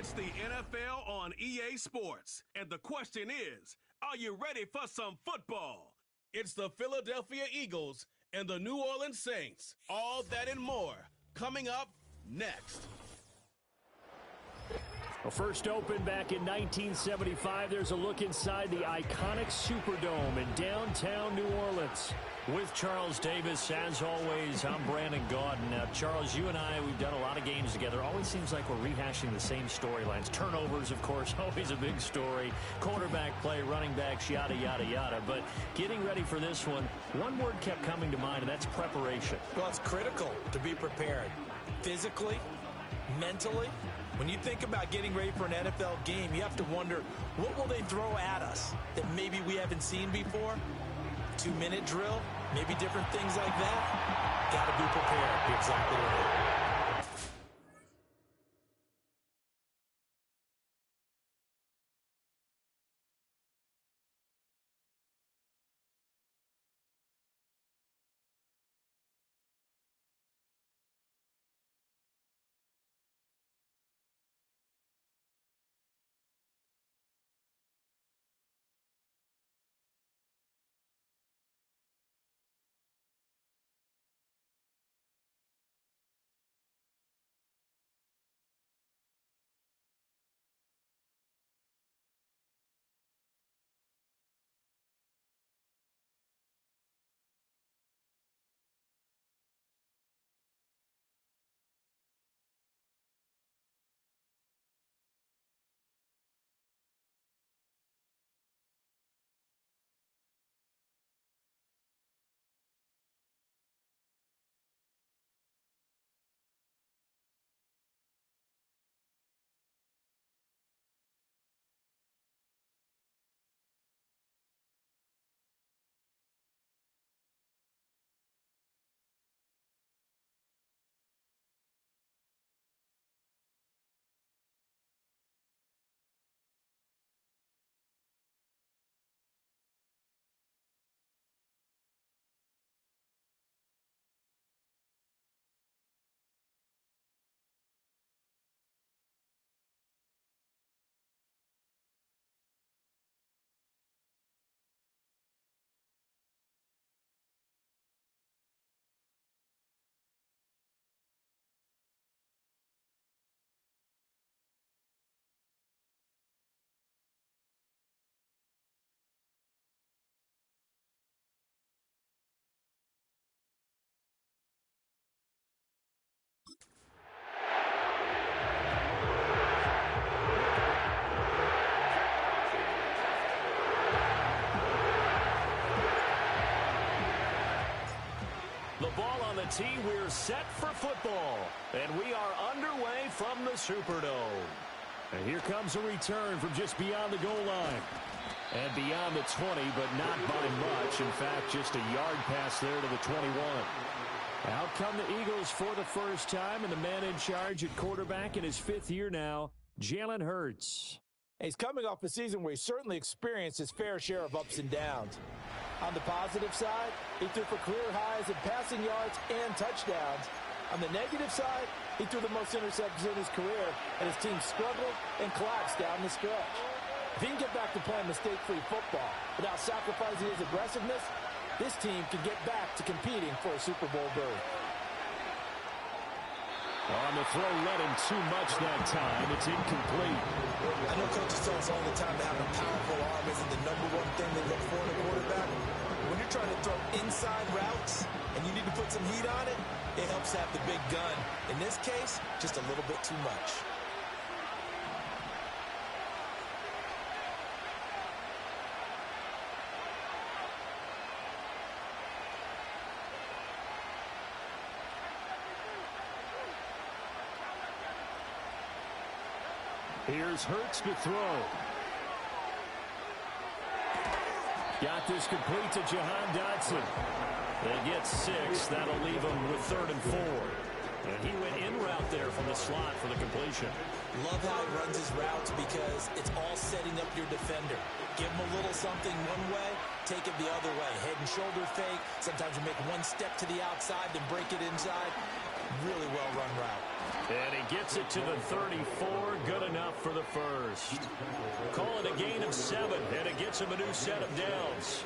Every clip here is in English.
It's the NFL on EA Sports. And the question is, are you ready for some football? It's the Philadelphia Eagles and the New Orleans Saints. All that and more coming up next. Well, first opened back in 1975, there's a look inside the iconic Superdome in downtown New Orleans. With Charles Davis, as always, I'm Brandon Gaudin. Now, Charles, you and I, we've done a lot of games together. Always seems like we're rehashing the same storylines. Turnovers, of course, always a big story. Quarterback play, running backs, yada, yada, yada. But getting ready for this one word kept coming to mind, and that's preparation. Well, it's critical to be prepared physically, mentally. When you think about getting ready for an NFL game, you have to wonder, what will they throw at us that maybe we haven't seen before? 2-minute drill, maybe different things like that. Got to be prepared. You're exactly right. Tee, we're set for football, and we are underway from the Superdome. And here comes a return from just beyond the goal line. And beyond the 20, but not by much. In fact, just a yard pass there to the 21. Out come the Eagles for the first time, and the man in charge at quarterback in his 5th year now, Jalen Hurts. He's coming off a season where he certainly experienced his fair share of ups and downs. On the positive side, he threw for career highs in passing yards and touchdowns. On the negative side, he threw the most interceptions in his career, and his team struggled and collapsed down the stretch. If he can get back to playing mistake-free football without sacrificing his aggressiveness, this team can get back to competing for a Super Bowl berth. On the throw, led him too much that time. It's incomplete. I know coaches tell us all the time that having a powerful arm isn't the #1 thing they look for in a quarterback. When you're trying to throw inside routes and you need to put some heat on it, it helps have the big gun. In this case, just a little bit too much. Here's Hurts to throw. Got this complete to Jahan Dotson. They get 6. That'll leave him with 3rd and 4. And he went in route there from the slot for the completion. Love how he runs his routes because it's all setting up your defender. Give him a little something one way, take it the other way. Head and shoulder fake. Sometimes you make one step to the outside, then break it inside. Really well-run route. And he gets it to the 34. Good enough for the first. Call it a gain of 7, and it gets him a new set of downs.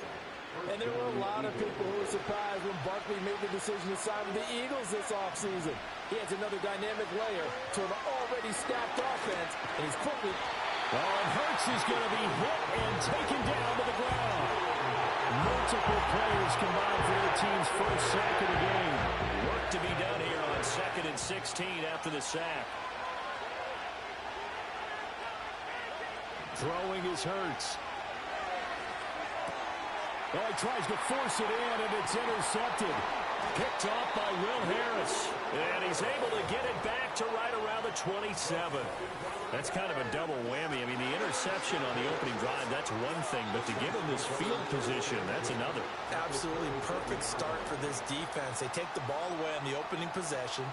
And there were a lot of people who were surprised when Barkley made the decision to sign with the Eagles this offseason. He adds another dynamic layer to an already stacked offense, and he's quickly... Oh, and Hurts is going to be hit and taken down to the ground. Multiple players combined for their team's first sack of the game. Work to be done here on 2nd and 16 after the sack. Throwing is Hurts. Oh, he tries to force it in, and it's intercepted. Picked off by Will Harris. And he's able to get it back to right around the 27. That's kind of a double whammy. I mean, the interception on the opening drive, that's one thing. But to give him this field position, that's another. Absolutely perfect start for this defense. They take the ball away on the opening possession.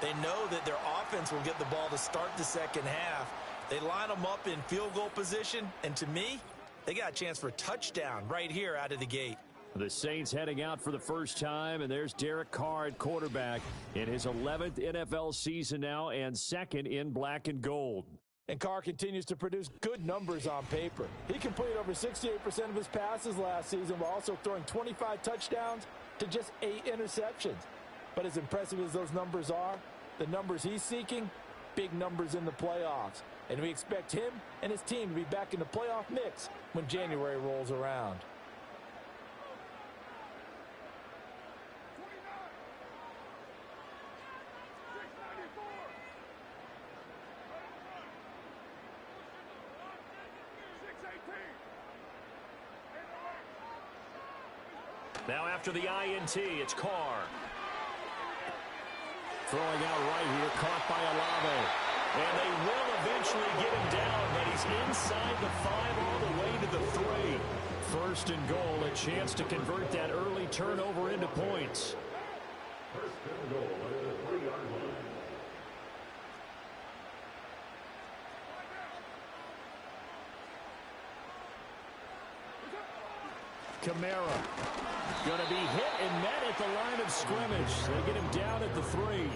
They know that their offense will get the ball to start the second half. They line them up in field goal position. And to me, they got a chance for a touchdown right here out of the gate. The Saints heading out for the first time, and there's Derek Carr at quarterback in his 11th NFL season now and 2nd in black and gold. And Carr continues to produce good numbers on paper. He completed over 68% of his passes last season while also throwing 25 touchdowns to just 8 interceptions. But as impressive as those numbers are, the numbers he's seeking, big numbers in the playoffs. And we expect him and his team to be back in the playoff mix when January rolls around. Now after the INT, it's Carr. Throwing out right here, caught by Olave. And they will eventually get him down, but he's inside the 5 all the way to the 3. First and goal, a chance to convert that early turnover into points. First and goal at the 3-yard line. Kamara going to be hit and met at the line of scrimmage. They get him down at the 3.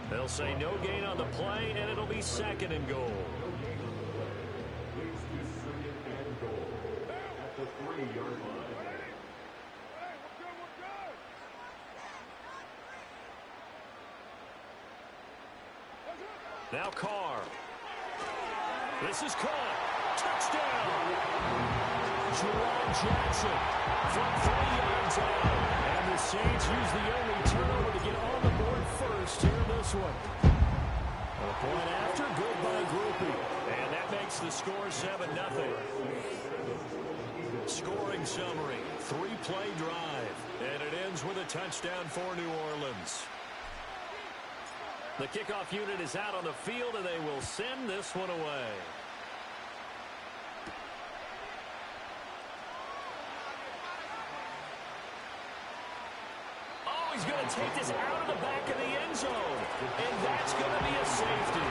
They'll say no gain on the play, and it'll be 2nd and goal. Leads to 2nd and goal at the 3-yard line. Now Carr. This is caught. Touchdown. Jerome Jackson from 3 yards out. And the Saints use the only turnover to get on the board first here in this one. A point after, good by Groupie. And that makes the score 7-0. Scoring summary, 3-play drive. And it ends with a touchdown for New Orleans. The kickoff unit is out on the field, and they will send this one away. He's going to take this out of the back of the end zone. And that's going to be a safety.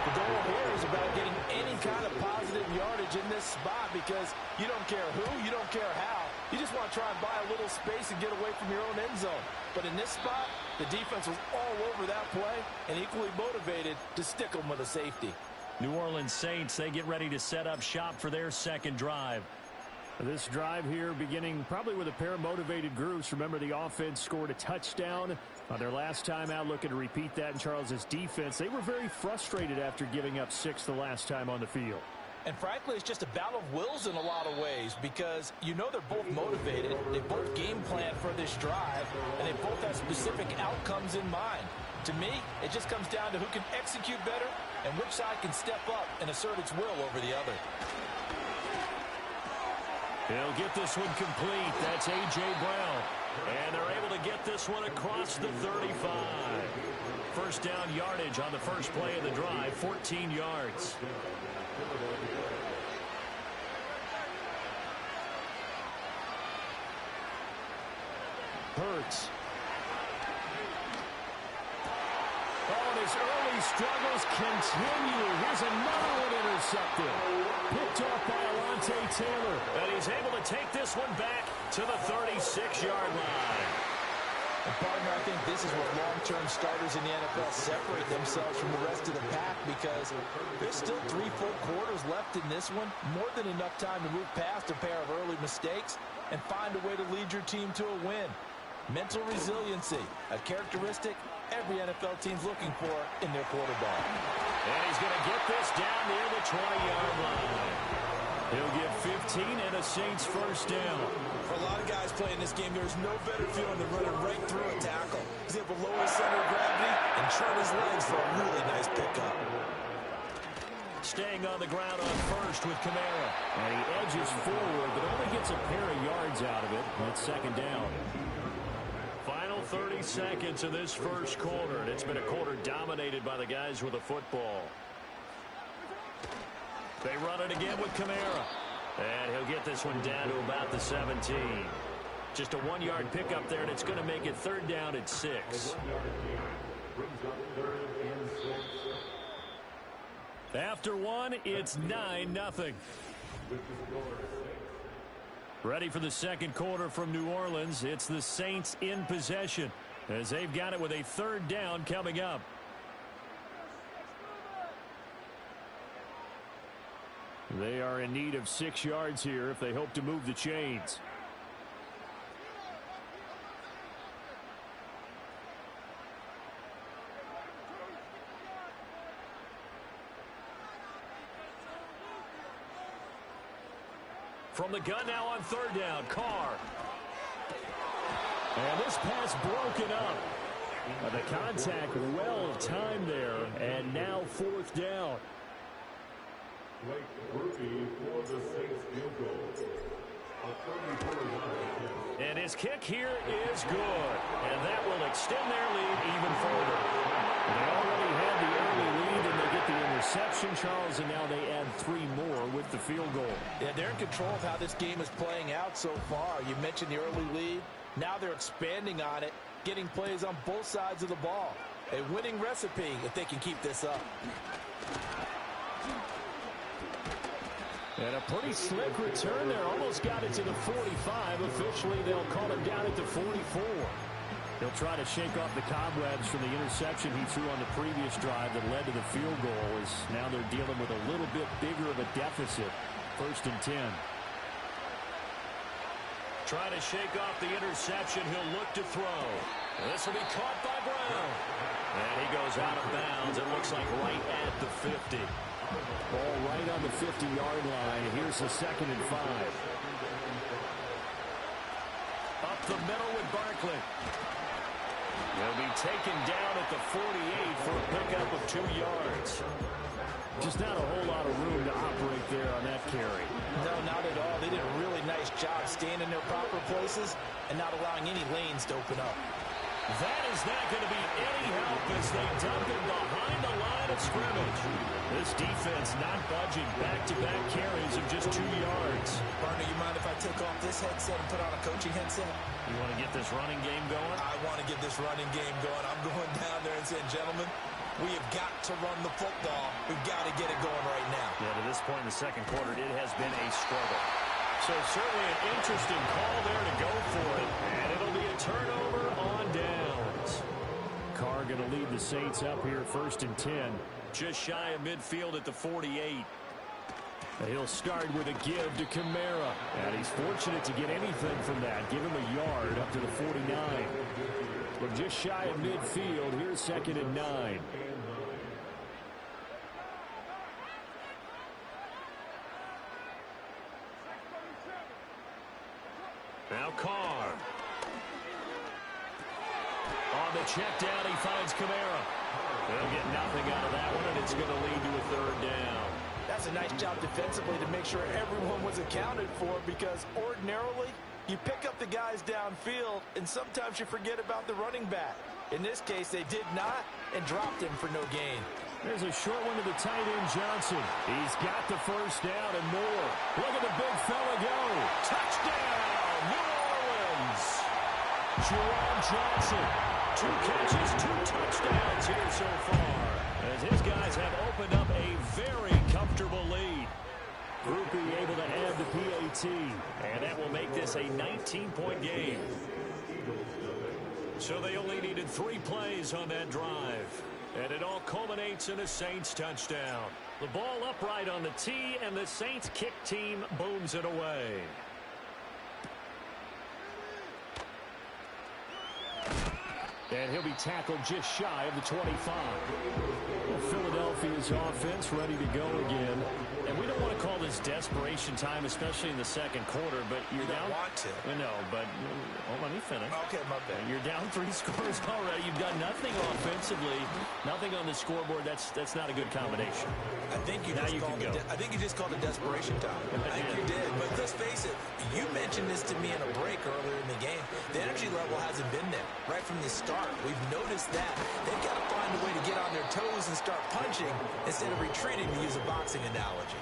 The goal here is about getting any kind of positive yardage in this spot because you don't care who, you don't care how. You just want to try and buy a little space and get away from your own end zone. But in this spot, the defense was all over that play and equally motivated to stick them with a safety. New Orleans Saints, they get ready to set up shop for their second drive. This drive here beginning probably with a pair of motivated groups. Remember, the offense scored a touchdown on their last time out, looking to repeat that in Charles's defense. They were very frustrated after giving up 6 the last time on the field. And frankly, it's just a battle of wills in a lot of ways because you know they're both motivated. They both game plan for this drive, and they both have specific outcomes in mind. To me, it just comes down to who can execute better and which side can step up and assert its will over the other. He'll get this one complete. That's A.J. Brown. And they're able to get this one across the 35. First down yardage on the first play of the drive, 14 yards. Hurts. Oh, and his early struggles continue. Here's another one intercepted. Picked off by Alontae Taylor. And he's able to take this one back to the 36-yard line. And partner, I think this is where long-term starters in the NFL separate themselves from the rest of the pack, because there's still 3 full quarters left in this one. More than enough time to move past a pair of early mistakes and find a way to lead your team to a win. Mental resiliency, a characteristic every NFL team's looking for in their quarterback. And he's going to get this down near the 20-yard line. He'll get 15 and a Saints first down. For a lot of guys playing this game, there's no better feeling than running right through a tackle. He's able to lower his center of gravity and turn his legs for a really nice pickup. Staying on the ground on first with Kamara. And he edges forward, but only gets a pair of yards out of it. That's second down. Final 30 seconds of this first quarter, and it's been a quarter dominated by the guys with the football. They run it again with Kamara. And he'll get this one down to about the 17. Just a 1-yard pickup there, and it's going to make it third down at 6. After one, it's 9-0. Ready for the second quarter from New Orleans. It's the Saints in possession as they've got it with a third down coming up. They are in need of 6 yards here if they hope to move the chains. From the gun now on third down, Carr. And this pass broken up. The contact well timed there, and now fourth down. And his kick here is good. And that will extend their lead even further. They already had the early lead, and they get the interception, Charles, and now they add 3 more with the field goal. Yeah, they're in control of how this game is playing out so far. You mentioned the early lead. Now they're expanding on it, getting plays on both sides of the ball. A winning recipe if they can keep this up. And a pretty slick return there. Almost got it to the 45. Officially, they'll call him down at the 44. He'll try to shake off the cobwebs from the interception he threw on the previous drive that led to the field goal, as now they're dealing with a little bit bigger of a deficit. First and 10. Try to shake off the interception. He'll look to throw. This will be caught by Brown. And he goes out of bounds. It looks like right at the 50. Ball right on the 50-yard line. Here's the 2nd and 5. Up the middle with Barkley. He'll be taken down at the 48 for a pickup of 2 yards. Just not a whole lot of room to operate there on that carry. No, not at all. They did a really nice job staying in their proper places and not allowing any lanes to open up. That is not going to be any help as they dump him behind the line of scrimmage. This defense not budging. Back-to-back carries of just 2 yards. Partner, you mind if I take off this headset and put on a coaching headset? You want to get this running game going? I want to get this running game going. I'm going down there and saying, gentlemen, we have got to run the football. We've got to get it going right now. Yeah, to this point in the second quarter, it has been a struggle. So certainly an interesting call there to go for it. And it'll be a turnover on downs. Carr going to lead the Saints up here, 1st and 10. Just shy of midfield at the 48. He'll start with a give to Kamara. And he's fortunate to get anything from that. Give him a yard up to the 49. But just shy of midfield, here's 2nd and 9. Now Carr. On the check down, he finds Kamara. They'll get nothing out of that one, and it's going to lead to a 3rd down. That's a nice job defensively to make sure everyone was accounted for, because ordinarily you pick up the guys downfield, and sometimes you forget about the running back. In this case, they did not and dropped him for no gain. There's a short one to the tight end, Johnson. He's got the first down and more. Look at the big fella go. Touchdown, New Orleans. Jerome Johnson. 2 catches, 2 touchdowns here so far, as his guys have opened up a very comfortable lead. Groupie able to add the PAT, and that will make this a 19-point game. So they only needed 3 plays on that drive. And it all culminates in a Saints touchdown. The ball upright on the tee, and the Saints kick team booms it away. And he'll be tackled just shy of the 25. Well, Philadelphia's offense ready to go again. And we don't want to call this desperation time, especially in the second quarter, but you're down. You don't want to. No, but let me finish. Okay, my bad. You're down 3 scores already. You've done nothing offensively, nothing on the scoreboard. That's not a good combination. I think you just called it desperation time. I think you did. But let's face it, you mentioned this to me in a break earlier in the game. The energy level hasn't been there right from the start. We've noticed that. They've got to find a way to get on their toes and start punching instead of retreating, to use a boxing analogy.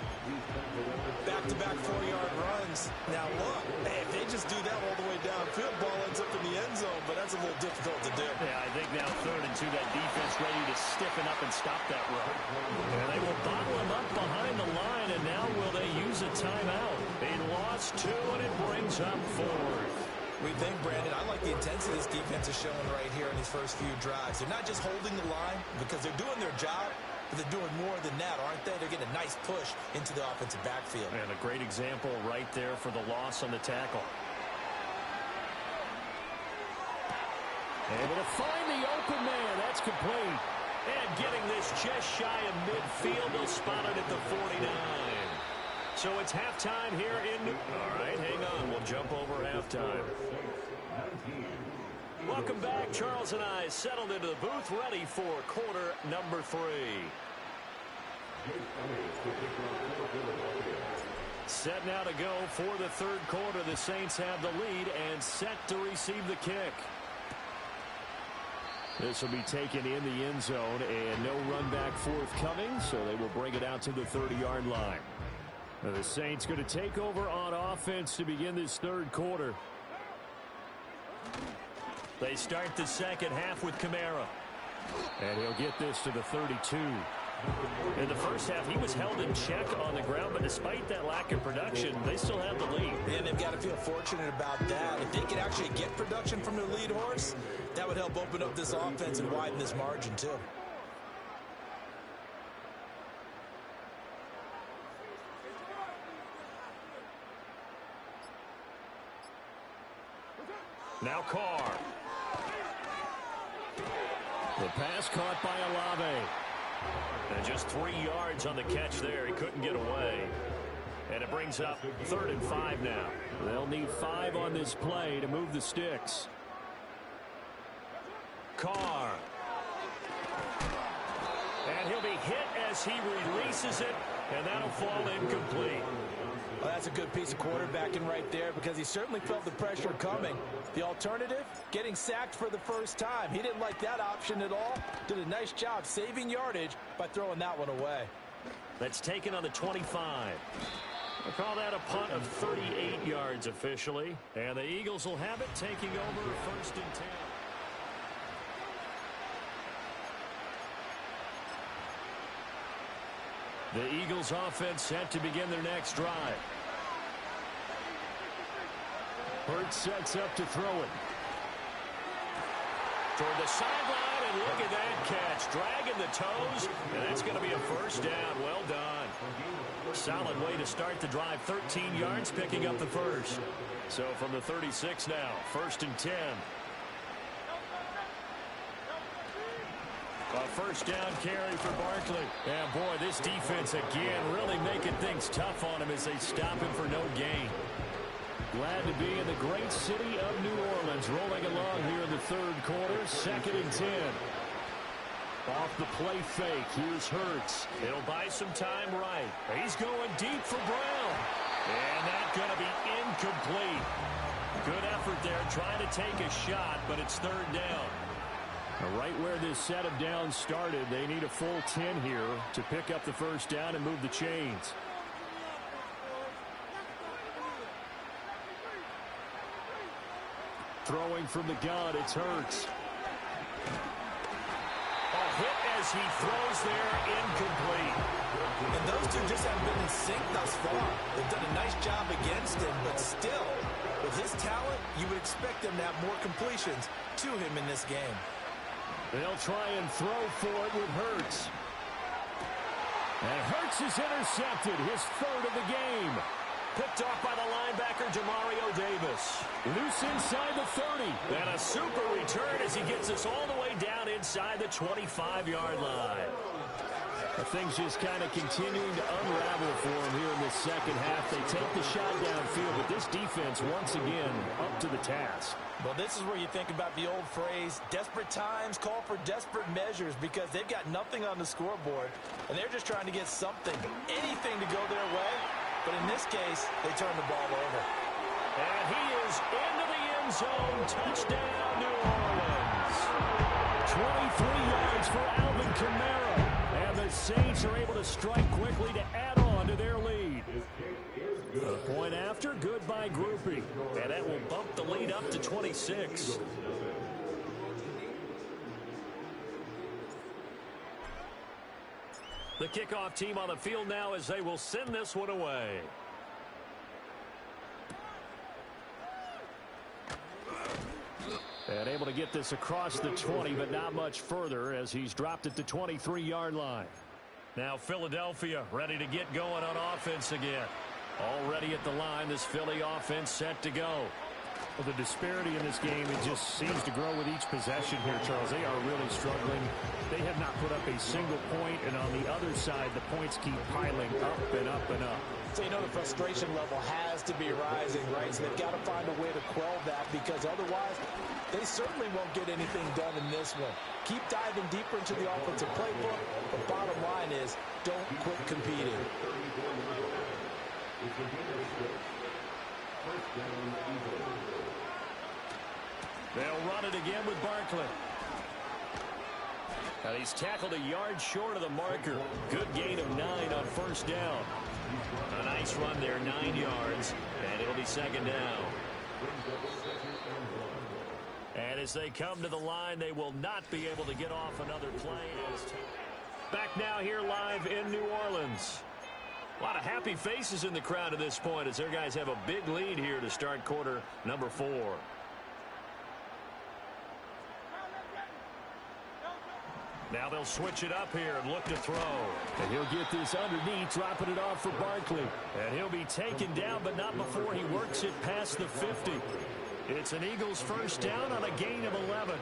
Back-to-back 4-yard runs. Now look, if they just do that all the way downfield, ball ends up in the end zone, but that's a little difficult to do. Yeah, I think now 3rd and 2, that defense ready to stiffen up and stop that run. And they will bottle him up behind the line, and now will they use a timeout? They lost 2, and it brings up 4th. We think, Brandon, I like the intensity this defense is showing right here in these first few drives. They're not just holding the line because they're doing their job, but they're doing more than that, aren't they? They're getting a nice push into the offensive backfield. And a great example right there for the loss on the tackle. Able to find the open man. That's complete. And getting this just shy of midfield. They'll spot it at the 49. So it's halftime here in New... All right, hang on. We'll jump over halftime. Welcome back. Charles and I settled into the booth, ready for quarter number 3. Set now to go for the 3rd quarter. The Saints have the lead and set to receive the kick. This will be taken in the end zone, and no run back forthcoming, so they will bring it out to the 30-yard line. Now the Saints going to take over on offense to begin this 3rd quarter. They start the second half with Kamara. And he'll get this to the 32. In the first half, he was held in check on the ground, but despite that lack of production, they still have the lead. And they've got to feel fortunate about that. If they could actually get production from their lead horse, that would help open up this offense and widen this margin, too. Now Carr. The pass caught by Olave. And just 3 yards on the catch there. He couldn't get away. And it brings up 3rd and 5 now. They'll need 5 on this play to move the sticks. Carr. And he'll be hit as he releases it. And that'll fall incomplete. Well, that's a good piece of quarterbacking right there because he certainly felt the pressure coming. The alternative, getting sacked for the first time. He didn't like that option at all. Did a nice job saving yardage by throwing that one away. That's taken on the 25. We'll call that a punt of 38 yards officially. And the Eagles will have it, taking over 1st and 10. The Eagles offense set to begin their next drive. Hurts sets up to throw it. Toward the sideline, and look at that catch. Dragging the toes, and that's going to be a 1st down. Well done. Solid way to start the drive. 13 yards, picking up the 1st. So from the 36 now, 1st and 10. A 1st down carry for Barkley. And boy, this defense again really making things tough on him as they stop him for no gain. Glad to be in the great city of New Orleans, rolling along here in the 3rd quarter. 2nd and 10. Off the play fake, here's Hurts. He'll buy some time right. He's going deep for Brown. And that's going to be incomplete. Good effort there, trying to take a shot, but it's 3rd down. Right where this set of downs started, they need a full 10 here to pick up the 1st down and move the chains. Throwing from the gun, it's Hurts. A hit as he throws there, incomplete. And those two just haven't been in sync thus far. They've done a nice job against him, but still, with his talent, you would expect them to have more completions to him in this game. They'll try and throw for it with Hurts. And Hurts is intercepted, his third of the game. Picked off by the linebacker, Demario Davis. Loose inside the 30. And a super return as he gets us all the way down inside the 25-yard line. Things just kind of continuing to unravel for him here in the second half. They take the shot downfield, but this defense, once again, up to the task. Well, this is where you think about the old phrase, desperate times call for desperate measures, because they've got nothing on the scoreboard, and they're just trying to get something, anything to go their way. But in this case, they turn the ball over. And he is into the end zone. Touchdown, New Orleans. 23 yards for Alvin Kamara. And the Saints are able to strike quickly to add on to their lead. A point after, good by grouping. And that will bump the lead up to 26. The kickoff team on the field now as they will send this one away. And able to get this across the 20, but not much further as he's dropped at the 23-yard line. Now Philadelphia ready to get going on offense again. Already at the line, this Philly offense set to go. Well, the disparity in this game, it just seems to grow with each possession here, Charles. They are really struggling. They have not put up a single point, and on the other side, the points keep piling up and up and up. So, you know, the frustration level has to be rising, right? So they've got to find a way to quell that, because otherwise they certainly won't get anything done in this one. Keep diving deeper into the offensive playbook. The bottom line is don't quit competing. They'll run it again with Barkley. And he's tackled a yard short of the marker. Good gain of 9 on first down. A nice run there, 9 yards, and it'll be second down. And as they come to the line, they will not be able to get off another play. Back now here live in New Orleans. A lot of happy faces in the crowd at this point as their guys have a big lead here to start quarter number 4. Now they'll switch it up here and look to throw. And he'll get this underneath, dropping it off for Barkley. And he'll be taken down, but not before he works it past the 50. It's an Eagles first down on a gain of 11.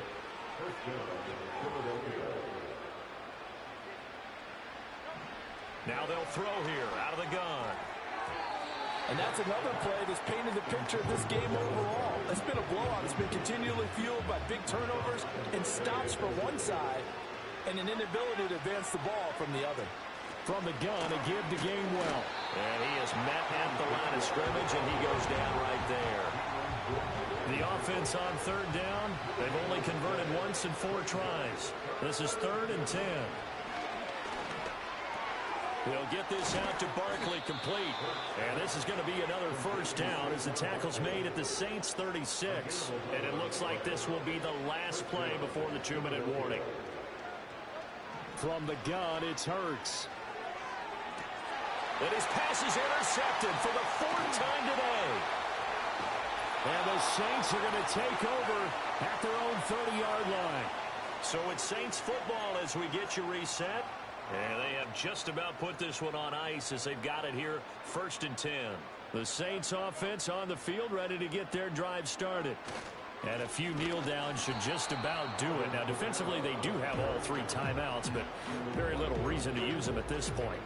Now they'll throw here out of the gun. And that's another play that's painted the picture of this game overall. It's been a blowout. It's been continually fueled by big turnovers and stops for one side, and an inability to advance the ball from the other. From the gun, a give to Gainwell. And he is met at the line of scrimmage, and he goes down right there. The offense on third down, they've only converted once in 4 tries. This is 3rd and 10. He'll get this out to Barkley, complete. And this is going to be another first down as the tackle's made at the Saints 36. And it looks like this will be the last play before the 2-minute warning. From the gun, it's Hurts. And his pass is intercepted for the 4th time today. And the Saints are going to take over at their own 30-yard line. So it's Saints football as we get you reset. And they have just about put this one on ice as they've got it here, 1st and 10. The Saints offense on the field ready to get their drive started. And a few kneel downs should just about do it. Now, defensively, they do have all 3 timeouts, but very little reason to use them at this point.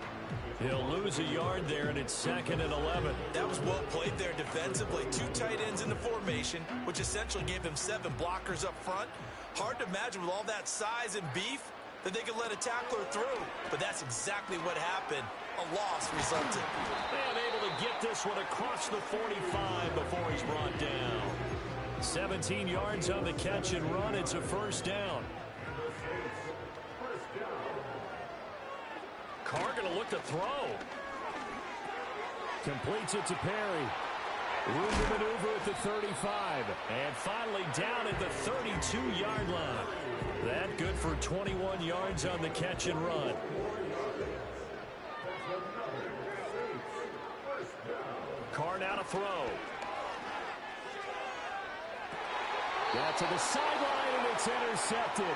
He'll lose a yard there, and it's 2nd and 11. That was well played there defensively. 2 tight ends in the formation, which essentially gave him 7 blockers up front. Hard to imagine with all that size and beef that they could let a tackler through. But that's exactly what happened. A loss resulted. And able to get this one across the 45 before he's brought down. 17 yards on the catch and run. It's a first down. Carr going to look to throw. Completes it to Perry. Room to maneuver at the 35. And finally down at the 32-yard line. That good for 21 yards on the catch and run. Carr now to throw. Got to the sideline, and it's intercepted.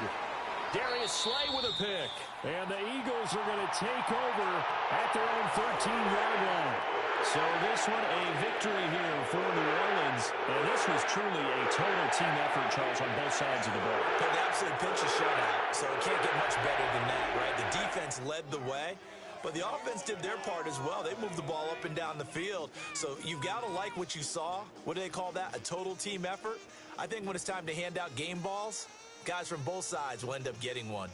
Darius Slay with a pick. And the Eagles are going to take over at their own 13-yard line. So this one a victory here for New Orleans. And this was truly a total team effort, Charles, on both sides of the ball. But the absolute pinch of shutout, so it can't get much better than that, right? The defense led the way, but the offense did their part as well. They moved the ball up and down the field. So you've got to like what you saw. What do they call that? A total team effort? I think when it's time to hand out game balls, guys from both sides will end up getting one.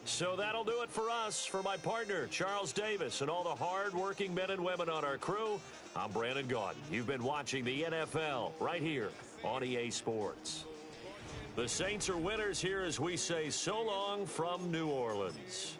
So that'll do it for us. For my partner, Charles Davis, and all the hard-working men and women on our crew, I'm Brandon Gaudin. You've been watching the NFL right here on EA Sports. The Saints are winners here as we say so long from New Orleans.